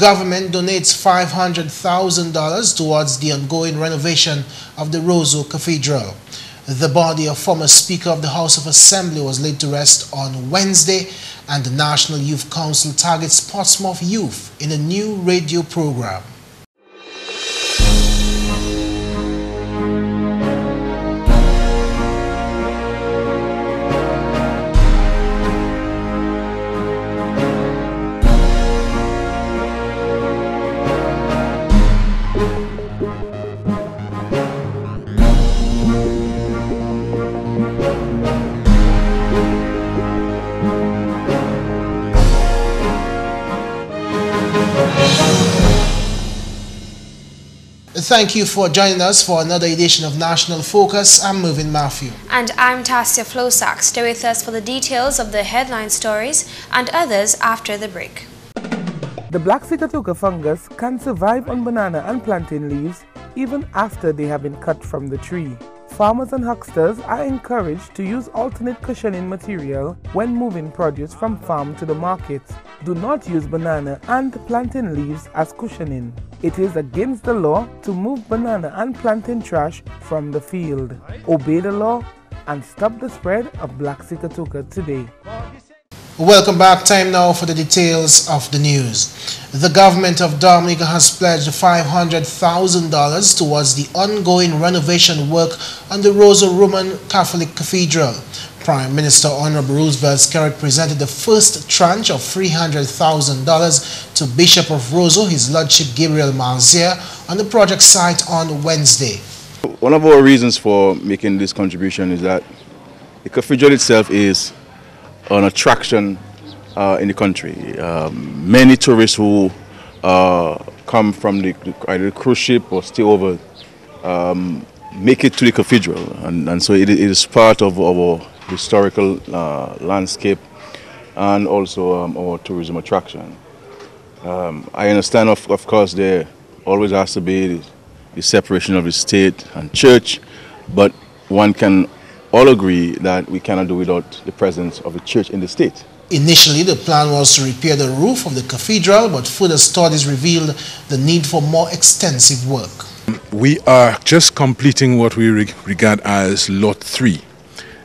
government donates $500,000 towards the ongoing renovation of the Roseau Cathedral. The body of former Speaker of the House of Assembly was laid to rest on Wednesday, and the National Youth Council targets Portsmouth youth in a new radio program. Thank you for joining us for another edition of National Focus. I'm Mervin. And I'm Tasia Floissac. Stay with us for the details of the headline stories and others after the break. The black Sikatoka fungus can survive on banana and plantain leaves even after they have been cut from the tree. Farmers and hucksters are encouraged to use alternate cushioning material when moving produce from farm to the market. Do not use banana and plantain leaves as cushioning. It is against the law to move banana and plantain trash from the field. Obey the law and stop the spread of black Sikatoka today. Welcome back. Time now for the details of the news. The government of Dominica has pledged $500,000 towards the ongoing renovation work on the Roseau Roman Catholic Cathedral. Prime Minister Honorable Roosevelt Skerritt presented the first tranche of $300,000 to Bishop of Roseau, His Lordship Gabriel Marzier, on the project site on Wednesday. One of our reasons for making this contribution is that the cathedral itself is an attraction in the country. Many tourists who come from either the cruise ship or stay over make it to the cathedral, and so it is part of our historical landscape and also our tourism attraction. I understand, of course, there always has to be the separation of the state and church, but one can all agree that we cannot do without the presence of the church in the state. Initially, the plan was to repair the roof of the cathedral, but further studies revealed the need for more extensive work. We are just completing what we regard as Lot 3.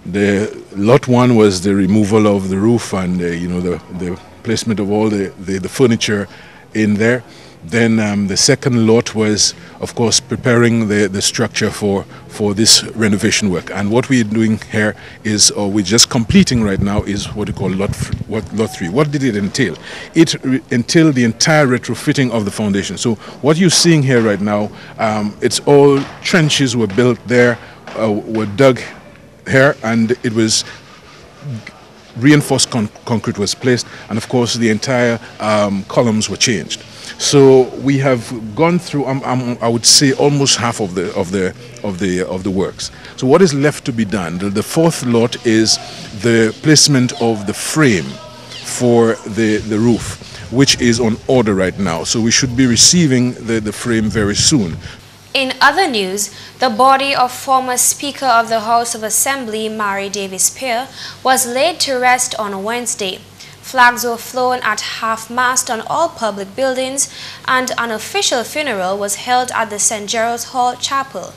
The Lot 1 was the removal of the roof and the placement of all the furniture in there. Then the second lot was, of course, preparing the structure for this renovation work. And what we're doing here is, or we're just completing right now, is what we call Lot 3. What did it entail? It entailed the entire retrofitting of the foundation. So what you're seeing here right now, it's all trenches were built there, were dug here, and it was reinforced concrete was placed, and of course the entire columns were changed. So we have gone through, I would say, almost half of the works. So what is left to be done? The fourth lot is the placement of the frame for the roof, which is on order right now. So we should be receiving the frame very soon. In other news, the body of former Speaker of the House of Assembly, Mary Davis Peer, was laid to rest on Wednesday. Flags were flown at half-mast on all public buildings, and an official funeral was held at the St. Gerald's Hall Chapel.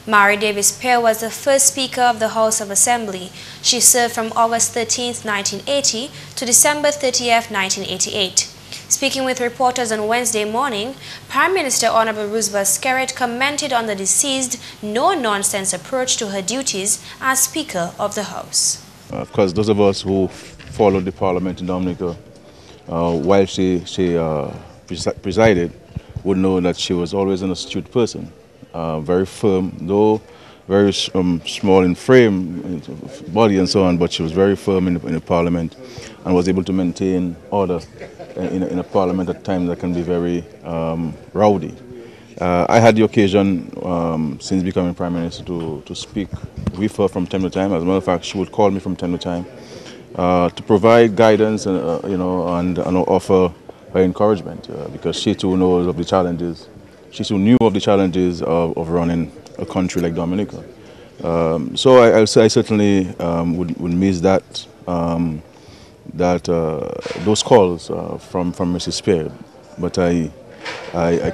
Mary Davis Peer was the first Speaker of the House of Assembly. She served from August 13, 1980 to December 30, 1988. Speaking with reporters on Wednesday morning, Prime Minister Honorable Roosevelt Skerritt commented on the deceased no-nonsense approach to her duties as Speaker of the House. Of course, those of us who followed the Parliament in Dominica while she presided would know that she was always an astute person, very firm, though very small in frame, body and so on, but she was very firm in the Parliament and was able to maintain order in a Parliament at times that can be very rowdy. I had the occasion, since becoming Prime Minister, to speak with her from time to time. As a matter of fact, she would call me from time to time to provide guidance and, and offer her encouragement, because she too knows of the challenges. She too knew of the challenges of running a country like Dominica. So I certainly would miss that those calls from Mrs. Spear. But I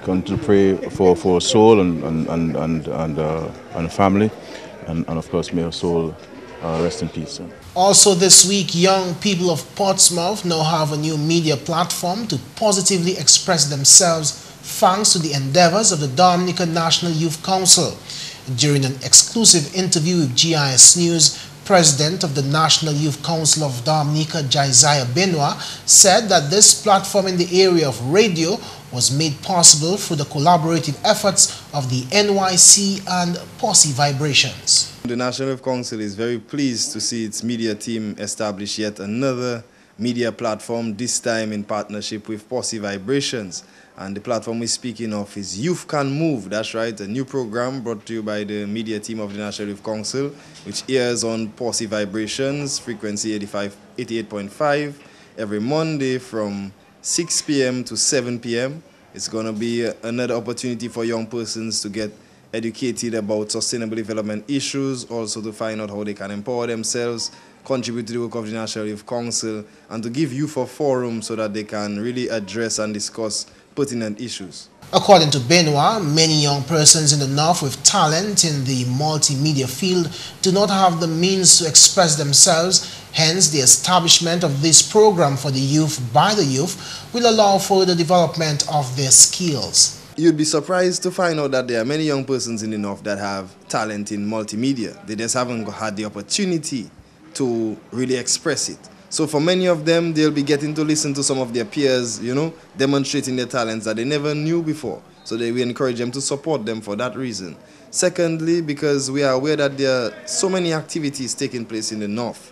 continue to pray for her soul and family, and of course may her soul rest in peace. Also this week, young people of Portsmouth now have a new media platform to positively express themselves thanks to the endeavors of the Dominica National Youth Council. During an exclusive interview with GIS News, President of the National Youth Council of Dominica, Josiah Benoit, said that this platform in the area of radio was made possible through the collaborative efforts of the NYC and Posse Vibrations. The National Youth Council is very pleased to see its media team establish yet another media platform, this time in partnership with Posse Vibrations. And the platform we're speaking of is Youth Can Move. That's right, a new program brought to you by the media team of the National Youth Council, which airs on Posse Vibrations, frequency 88.5, every Monday from 6 p.m. to 7 p.m. It's going to be another opportunity for young persons to get educated about sustainable development issues, also to find out how they can empower themselves, contribute to the work of the National Youth Council, and to give youth a forum so that they can really address and discuss pertinent issues. According to Benoit, many young persons in the North with talent in the multimedia field do not have the means to express themselves. Hence, the establishment of this program for the youth by the youth will allow for the development of their skills. You'd be surprised to find out that there are many young persons in the North that have talent in multimedia. They just haven't had the opportunity to really express it. So for many of them, they'll be getting to listen to some of their peers, demonstrating their talents that they never knew before. So we encourage them to support them for that reason. Secondly, because we are aware that there are so many activities taking place in the North,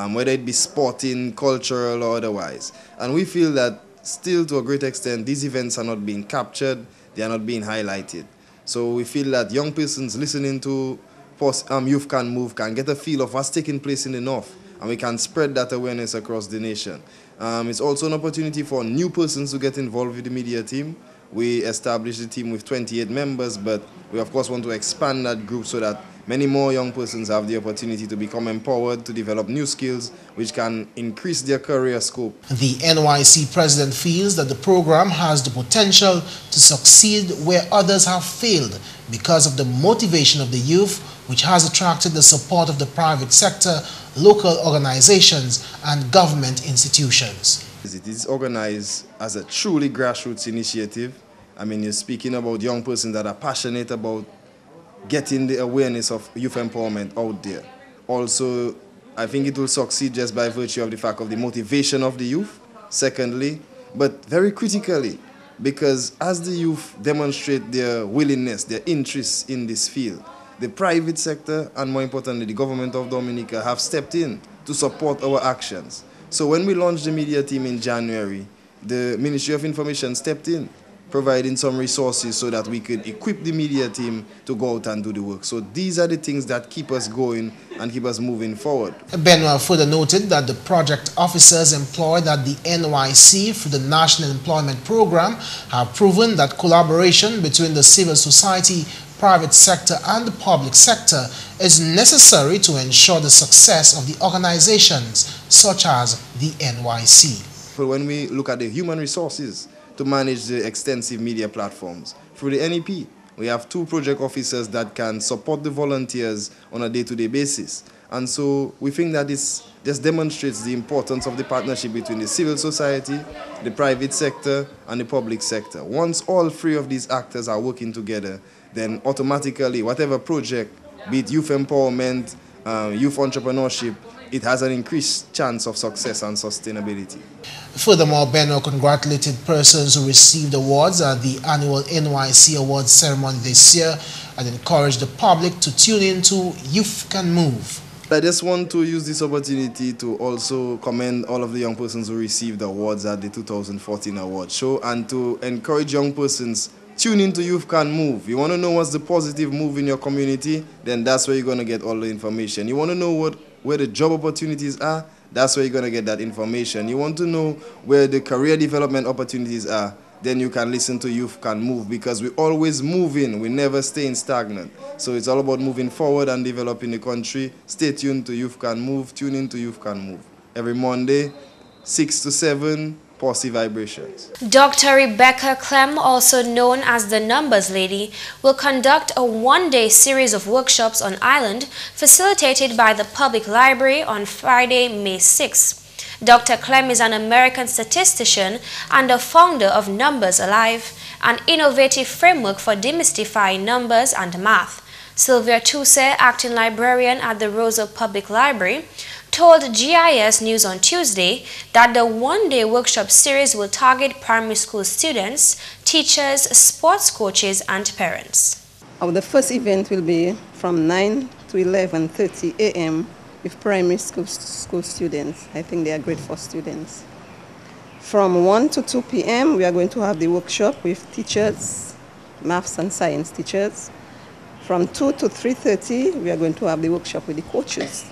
whether it be sporting, cultural, or otherwise. And we feel that still to a great extent, these events are not being captured, they are not being highlighted. So we feel that young persons listening to Youth Can Move can get a feel of what's taking place in the North, and we can spread that awareness across the nation. It's also an opportunity for new persons to get involved with the media team. We established the team with 28 members, but we of course want to expand that group so that many more young persons have the opportunity to become empowered, to develop new skills which can increase their career scope. The NYC president feels that the program has the potential to succeed where others have failed because of the motivation of the youth, which has attracted the support of the private sector, local organizations, and government institutions. It is organized as a truly grassroots initiative. I mean, you're speaking about young persons that are passionate about getting the awareness of youth empowerment out there. Also, I think it will succeed just by virtue of the fact of the motivation of the youth, secondly, but very critically, because as the youth demonstrate their willingness, their interest in this field, the private sector and more importantly the government of Dominica have stepped in to support our actions. So when we launched the media team in January, the Ministry of Information stepped in, providing some resources so that we could equip the media team to go out and do the work. So these are the things that keep us going and keep us moving forward. Benoit further noted that the project officers employed at the NYC through the National Employment Program have proven that collaboration between the civil society, private sector and the public sector is necessary to ensure the success of the organizations such as the NYC. When we look at the human resources to manage the extensive media platforms, through the NEP, we have 2 project officers that can support the volunteers on a day-to-day basis. And so we think that this demonstrates the importance of the partnership between the civil society, the private sector, and the public sector. Once all 3 of these actors are working together, then automatically whatever project, be it youth empowerment, youth entrepreneurship, it has an increased chance of success and sustainability. Furthermore, Benoit congratulated persons who received awards at the annual NYC Awards ceremony this year and encouraged the public to tune in to Youth Can Move. I just want to use this opportunity to also commend all of the young persons who received awards at the 2014 award show and to encourage young persons, tune into Youth Can Move. You want to know what's the positive move in your community? Then that's where you're going to get all the information. You want to know where the job opportunities are? That's where you're going to get that information. You want to know where the career development opportunities are? Then you can listen to Youth Can Move, because we're always moving. We never staying stagnant. So it's all about moving forward and developing the country. Stay tuned to Youth Can Move. Tune in to Youth Can Move. Every Monday, 6 to 7, positive vibrations. Dr. Rebecca Clem, also known as the Numbers Lady, will conduct a one-day series of workshops on island facilitated by the Public Library on Friday, May 6. Dr. Clem is an American statistician and the founder of Numbers Alive, an innovative framework for demystifying numbers and math. Sylvia Tuse, acting librarian at the Roseau Public Library, told GIS News on Tuesday that the one-day workshop series will target primary school students, teachers, sports coaches, and parents. The first event will be from 9 to 11:30 a.m. with primary school students. I think they are grade 4 students. From 1 to 2 p.m. we are going to have the workshop with teachers, maths and science teachers. From 2 to 3:30 we are going to have the workshop with the coaches.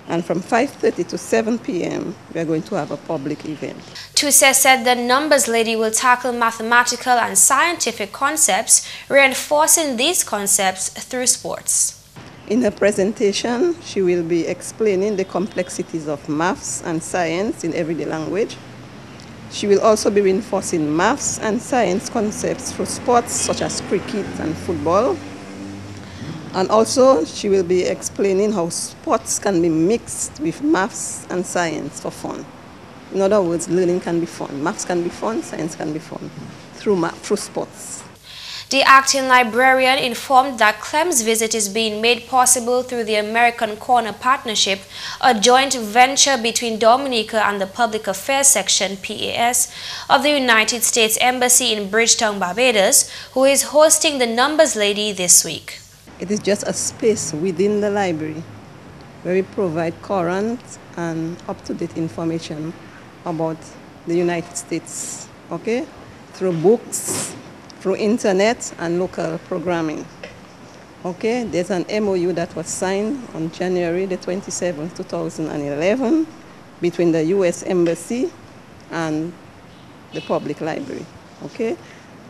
And from 5:30 to 7 p.m. we are going to have a public event. Tuse said the Numbers Lady will tackle mathematical and scientific concepts, reinforcing these concepts through sports. In her presentation, she will be explaining the complexities of maths and science in everyday language. She will also be reinforcing maths and science concepts through sports such as cricket and football. And also, she will be explaining how sports can be mixed with maths and science for fun. In other words, learning can be fun. Maths can be fun, science can be fun through sports. The acting librarian informed that Clem's visit is being made possible through the American Corner Partnership, a joint venture between Dominica and the Public Affairs Section, PAS, of the United States Embassy in Bridgetown, Barbados, who is hosting the Numbers Lady this week. It is just a space within the library where we provide current and up-to-date information about the United States, okay, through books, through internet and local programming. Okay, there's an MOU that was signed on January the 27th, 2011 between the U.S. Embassy and the Public Library. Okay,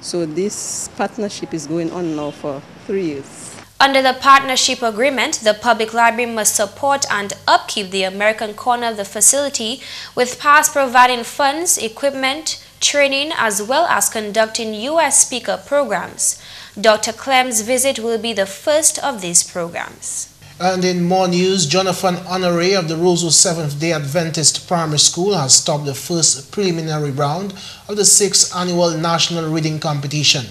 so this partnership is going on now for 3 years. Under the partnership agreement, the Public Library must support and upkeep the American corner of the facility, with PAS providing funds, equipment, training, as well as conducting U.S. speaker programs. Dr. Clem's visit will be the first of these programs. And in more news, Jonathan Honore of the Roseau Seventh-day Adventist Primary School has topped the first preliminary round of the 6th Annual National Reading Competition.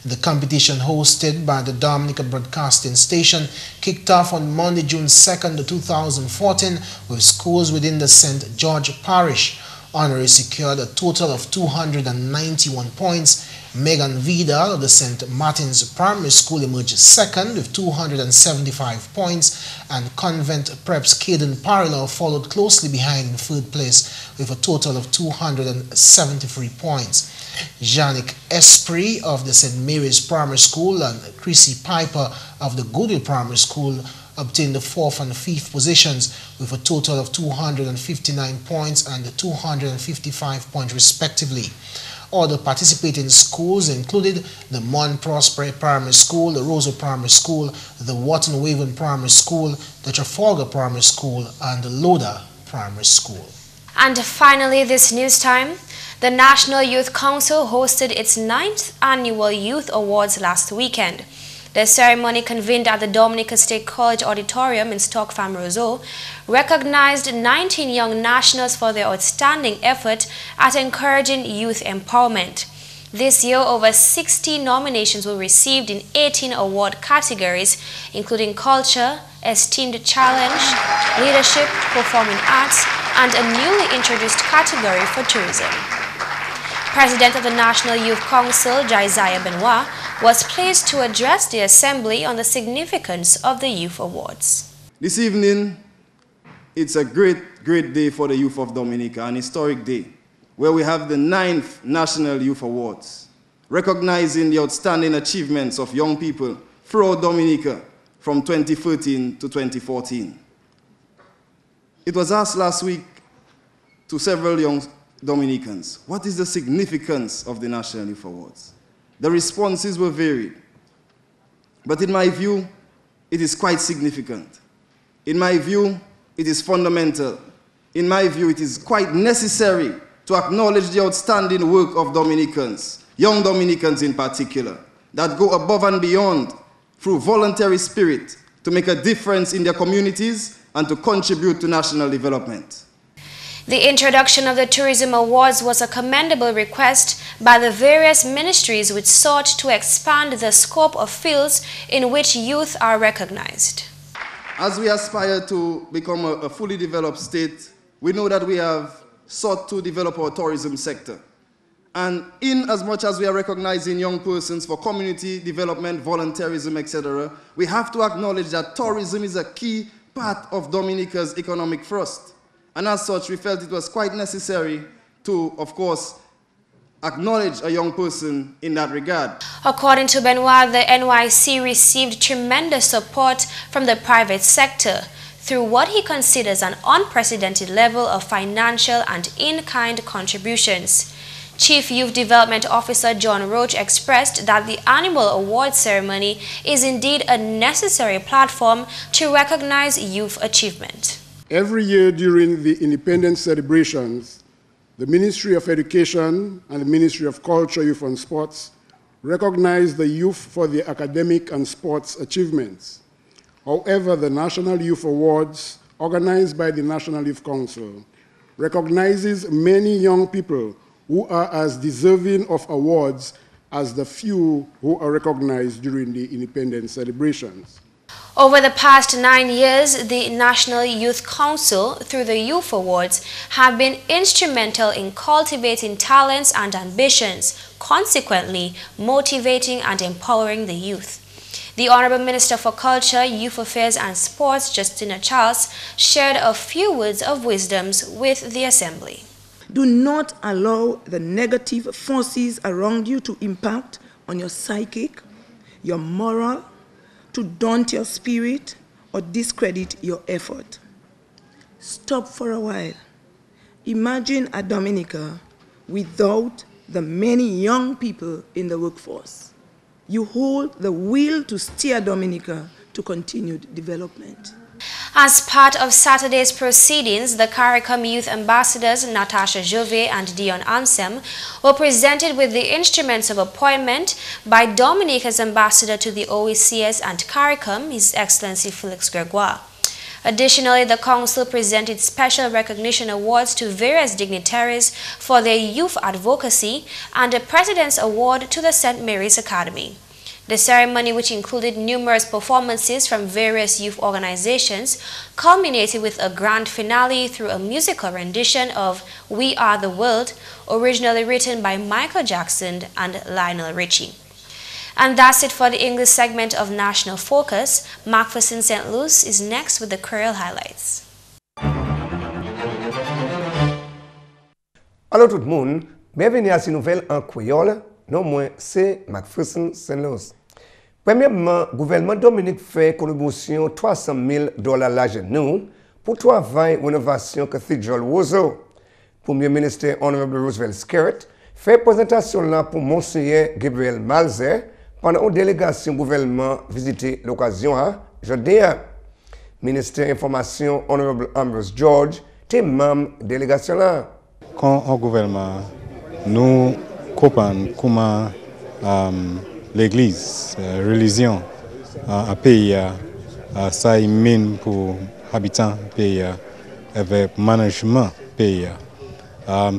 The competition, hosted by the Dominica Broadcasting Station, kicked off on Monday, June 2nd, 2014, with schools within the St. George Parish. Honore secured a total of 291 points. Megan Vidal of the St. Martin's Primary School emerged second with 275 points, and Convent Prep's Caden Parallel followed closely behind in third place with a total of 273 points. Janik Esprit of the St. Mary's Primary School and Chrissy Piper of the Goodwill Primary School obtained the 4th and 5th positions with a total of 259 points and 255 points respectively. Other participating schools included the Mont Prosper Primary School, the Roseau Primary School, the Wharton Waven Primary School, the Trafalgar Primary School, and the Loda Primary School. And finally, this news time, the National Youth Council hosted its 9th Annual Youth Awards last weekend. The ceremony, convened at the Dominica State College Auditorium in Stock Farm, Roseau, recognized 19 young nationals for their outstanding effort at encouraging youth empowerment. This year, over 60 nominations were received in 18 award categories, including Culture, Esteemed Challenge, Leadership, Performing Arts, and a newly introduced category for Tourism. President of the National Youth Council, Jaiziah Benoit, was pleased to address the Assembly on the significance of the Youth Awards. This evening, it's a great day for the youth of Dominica, an historic day, where we have the 9th National Youth Awards, recognizing the outstanding achievements of young people throughout Dominica from 2013 to 2014. It was asked last week to several young Dominicans, what is the significance of the National Youth Awards? The responses were varied, but in my view, it is quite significant. In my view, it is fundamental. In my view, it is quite necessary to acknowledge the outstanding work of Dominicans, young Dominicans in particular, that go above and beyond through voluntary spirit to make a difference in their communities and to contribute to national development. The introduction of the Tourism Awards was a commendable request by the various ministries which sought to expand the scope of fields in which youth are recognized. As we aspire to become a fully developed state, we know that we have sought to develop our tourism sector. And in as much as we are recognizing young persons for community development, volunteerism, etc., we have to acknowledge that tourism is a key part of Dominica's economic thrust. And as such, we felt it was quite necessary to, of course, acknowledge a young person in that regard. According to Benoit, the NYC received tremendous support from the private sector through what he considers an unprecedented level of financial and in-kind contributions. Chief Youth Development Officer John Roach expressed that the annual award ceremony is indeed a necessary platform to recognize youth achievement. Every year during the independence celebrations, the Ministry of Education and the Ministry of Culture, Youth and Sports recognize the youth for their academic and sports achievements. However, the National Youth Awards, organized by the National Youth Council, recognizes many young people who are as deserving of awards as the few who are recognized during the independence celebrations. Over the past 9 years, the National Youth Council, through the Youth Awards, have been instrumental in cultivating talents and ambitions, consequently motivating and empowering the youth. The Honorable Minister for Culture, Youth Affairs and Sports, Justina Charles, shared a few words of wisdom with the Assembly. Do not allow the negative forces around you to impact on your psychic, your moral, to daunt your spirit or discredit your effort. Stop for a while. Imagine a Dominica without the many young people in the workforce. You hold the will to steer Dominica to continued development. As part of Saturday's proceedings, the CARICOM Youth Ambassadors Natasha Jove and Dion Ansem were presented with the instruments of appointment by Dominica's ambassador to the OECS and CARICOM, His Excellency Felix Gregoire. Additionally, the Council presented special recognition awards to various dignitaries for their youth advocacy and a President's Award to the St. Mary's Academy. The ceremony, which included numerous performances from various youth organizations, culminated with a grand finale through a musical rendition of We Are the World, originally written by Michael Jackson and Lionel Richie. And that's it for the English segment of National Focus. McPherson St. Luce is next with the Creole highlights. Allô tout le monde, bienvenue à cette nouvelle en créole. Non moins, c'est McPherson St. Luce. Premièrement, le gouvernement Dominique fait contribution $300,000 l'argent nous pour travail rénovation cathédrale Roseau. Premier ministre Honorable Roosevelt Skerritt fait présentation là pour Monseigneur Gabriel Malzer pendant une délégation gouvernement visiter l'occasion à jeudi. Ministre Information Honorable Ambrose George était membre délégation là. Quand au gouvernement nous comprendre comment l'Église, la religion, un pays, ça mène pour habitants pays avec management pays.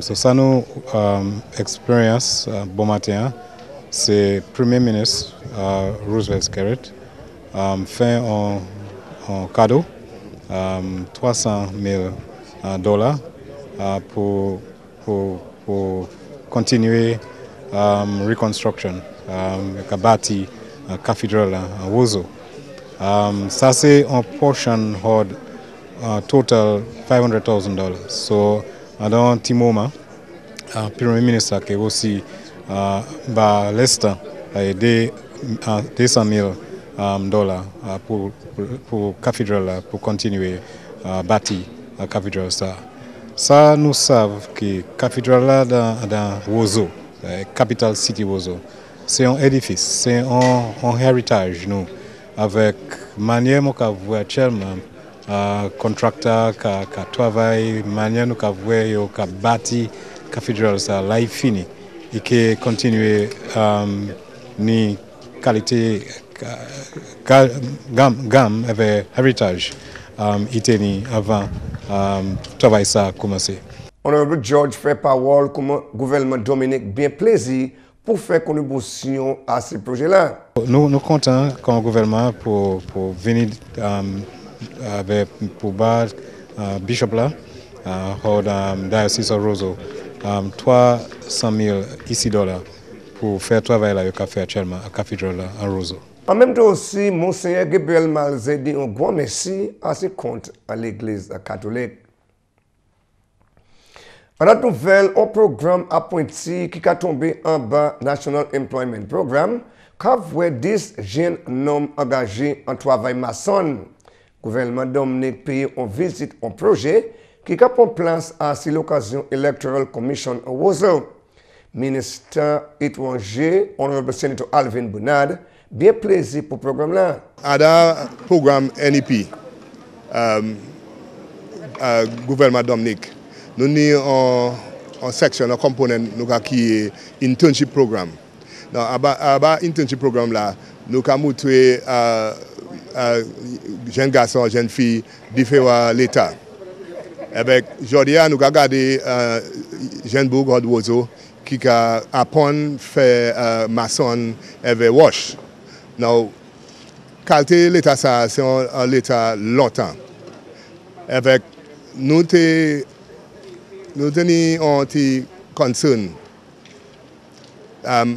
So ça nous expérience bon matin, c'est Premier ministre Roosevelt Skerritt fait un cadeau $300,000 pour continuer reconstruction bâti cathédrale en Roseau. Ça c'est un portion total $500,000. So dans un petit moment, le Premier ministre qui aussi va l'instant aider $200,000 pour cathédrale pour continuer bâtir la cathédrale ça. Ça nous savons que la cathédrale dans Roseau, capital city Roseau, c'est un édifice, c'est un héritage nous, avec manière nous voir actuellement, contracteur qui travaille, manière nous voir qui bâti cathédrale ça live fini et qui continue ni qualité gamme avec héritage iteni avant travail ça a commencé. Honorable George fait parole comme gouvernement Dominique bien plaisir pour faire contribution à ce projet-là. Nous comptons comme gouvernement pour venir pour bas Bishop là, au diocèse de Roseau, 300 000 ici dollars pour faire travail là qu'a fait actuellement à cathédrale à Roseau. En même temps aussi, Monseigneur Gabriel Malzé dit un grand merci à ses comptes à l'Église catholique. En autre nouvelle, un programme appointi qui a tombé en bas National Employment Program, qu'a vu 10 jeunes hommes engagés en travail maçon. Le gouvernement Dominique paye en visite un projet qui a pris place à l'occasion Electoral Commission à Roseau. Ministre étranger, Honorable Senator Alvin Bernard, bien plaisir pour le programme là. Ada programme NEP, gouvernement Dominique, nous avons en section, un component qui est internship programme. Dans le internship programme là, nous avons montré jeunes garçons, jeunes filles, différents l'État. Avec aujourd'hui, nous avons regardé jeunes bourgs de Roseau qui apprennent à faire maçon avec wash. Now, qualité l'État ça, c'est un l'État longtemps. Avec nous tenons un concern.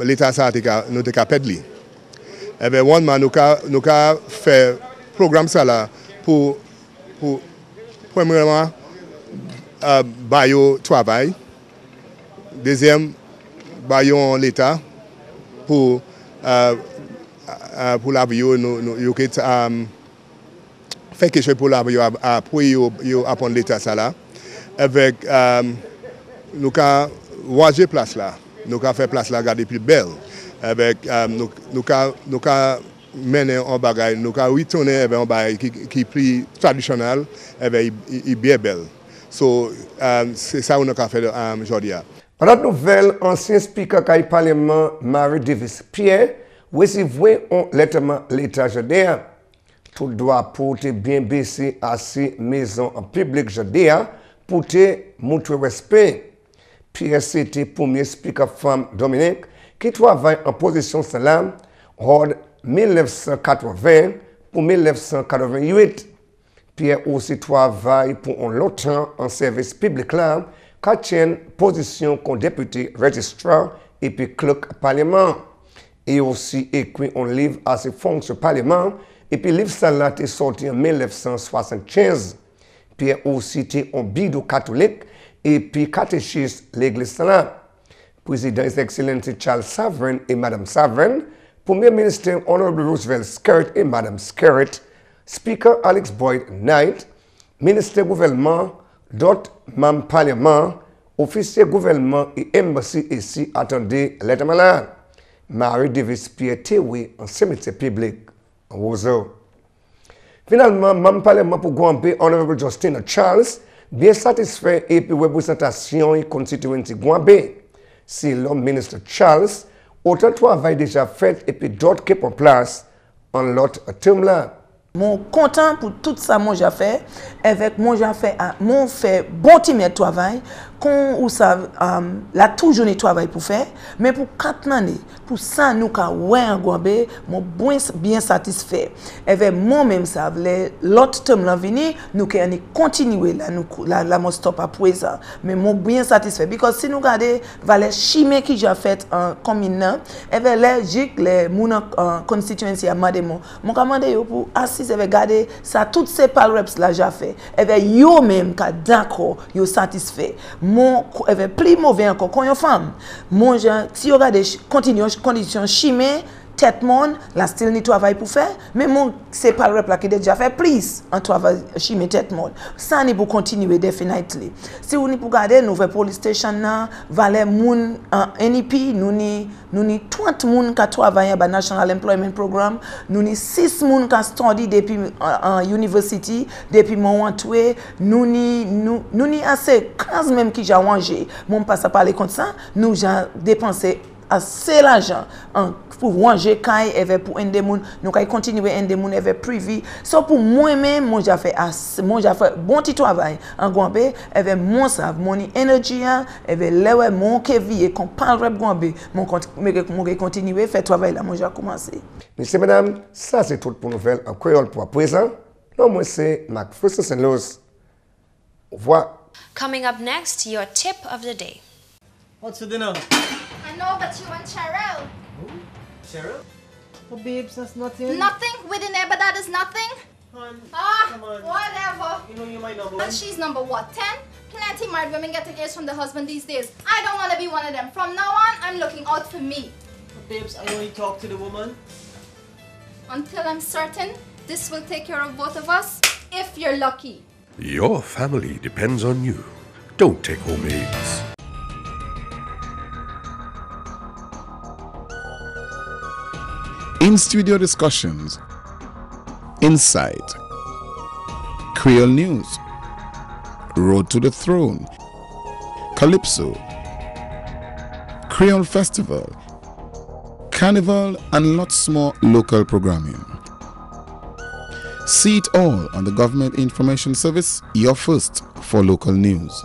L'État ça nous te capable. Avec one man nous fait programme ça là pour premièrement bailler travail. Deuxième, bailler l'État pour la vie, nous fait quelque chose pour la vie, pour apprendre l'État ça là. Avec nous avons voyagé place là, nous avons fait place là garder plus belle. Avec nous avons mené un bagage, nous avons retourné avec un bagage qui est plus traditionnel, avec il bien belle. So c'est ça que nous avons fait aujourd'hui. En autre nouvelle, ancien speaker du Parlement Marie Davis Pierre recevait un lettre l'État judéen. Tout doit porter bien baissé à ces maisons en public judéen pour te montrer respect. Pierre c'était premier speaker femme Dominique qui travaille en position salam de 1980 pour 1988. Pierre aussi travaille pour un long temps en service public là, qui tient position comme député registrar et puis clerc parlement. Et aussi écrit un livre à ses fonctions parlement et puis le livre ça là est sorti en 1975. Pierre aussi était un bidou catholique et puis catéchiste l'église là. Président His Excellency Charles Sovereign et Madame Sovereign, Premier ministre Honorable Roosevelt Skerritt et Madame Skerritt, Speaker Alex Boyd Knight, ministre gouvernement, d'autres membres parlement, officiers gouvernement et embassy ici attendaient lettre malade. Marie Davis Pierre Tewe en cimetière public en Roseau. Finalement, membre parlement pour Guampé, Honorable Justina Charles, bien satisfait et puis représentation et constituency Guampé. Si l'homme ministre Charles, autant de travail déjà fait et puis d'autres qui prennent place en l'autre terme là. Mon content pour tout ça mon j'ai fait avec mon j'ai fait mon fait bon team de travail qu'on ou ça la toujours de travail pour faire mais pour 4 années pour ça nous ca ouais en Gouambé mon bien satisfait avec moi même ça l'autre terme là venir nous qui continuer là nous la mon stop après ça mais mon bien satisfait parce que si nous regarder valeur chimie qui j'ai fait en commune avec les mon constituency à mademo mon commandé pour assise avec garder ça toutes ces palreps là j'ai fait avec yo même ka d'accord yo satisfait mon avec plus mauvais encore quand une femme mon si regarder continue condition chimie tête monde, la still ni travail pour faire, mais mon c'est pas le rep là qui déjà fait plus en travail chez mes tête monde. Ça ni pour continuer definitely. Si vous ni pour garder nouvelle police station là, valet moun NEP, nous ni 30 moun qui travaillent dans National Employment Program, nous ni 6 moun qui study depuis university, depuis mon entoué, nous ni assez 15 même qui j'ai mangé. Mon passe à parler comme ça, nous j'ai dépensé assez l'argent pour manger kai avec pour aider moun nous kai continuer aider moun avec privé so pour moi même moi j'ai fait bon petit travail en Gambie avec mon savent mon énergie avec lewe mon kevi qu'on parle rap Gambie mon continuer faire travail là moi j'ai commencé. Messieurs mesdames, ça c'est tout pour nouvelle en créole pour à présent. Non moi c'est McPherson St. Louis. Au revoir. Coming up next, your tip of the day. What's for dinner? I know, but you want Cheryl. Who? Cheryl? Oh, babes, that's nothing. Nothing within there, but that is nothing. Hon, come on. Whatever. You know you're my number one. And she's number what, 10? Plenty married women get engaged from the husband these days. I don't want to be one of them. From now on, I'm looking out for me. But babes, I only talk to the woman. Until I'm certain, this will take care of both of us, if you're lucky. Your family depends on you. Don't take home aids. In-studio discussions, Insight, Creole News, Road to the Throne, Calypso, Creole Festival, Carnival, and lots more local programming. See it all on the Government Information Service, your first for local news.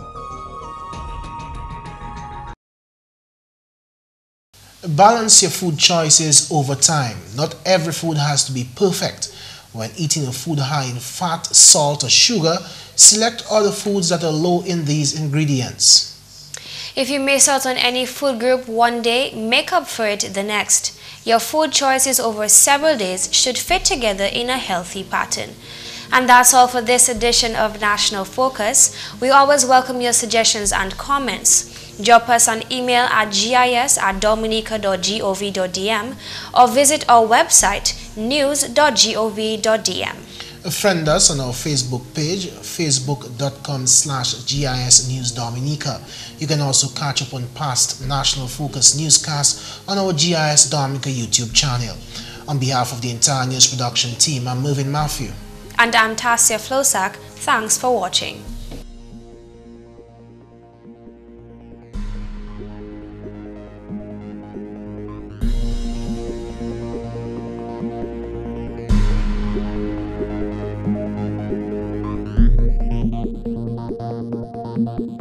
Balance your food choices over time. Not every food has to be perfect. When eating a food high in fat, salt, or sugar, select other foods that are low in these ingredients. If you miss out on any food group one day, make up for it the next. Your food choices over several days should fit together in a healthy pattern. And that's all for this edition of National Focus. We always welcome your suggestions and comments. Drop us an email at gis@dominica.gov.dm or visit our website news.gov.dm. Friend us on our Facebook page, facebook.com/GIS News Dominica. You can also catch up on past National Focus newscasts on our GIS Dominica YouTube channel. On behalf of the entire news production team, I'm Mervin Matthew. And I'm Tasia Floissac. Thanks for watching. Thank you.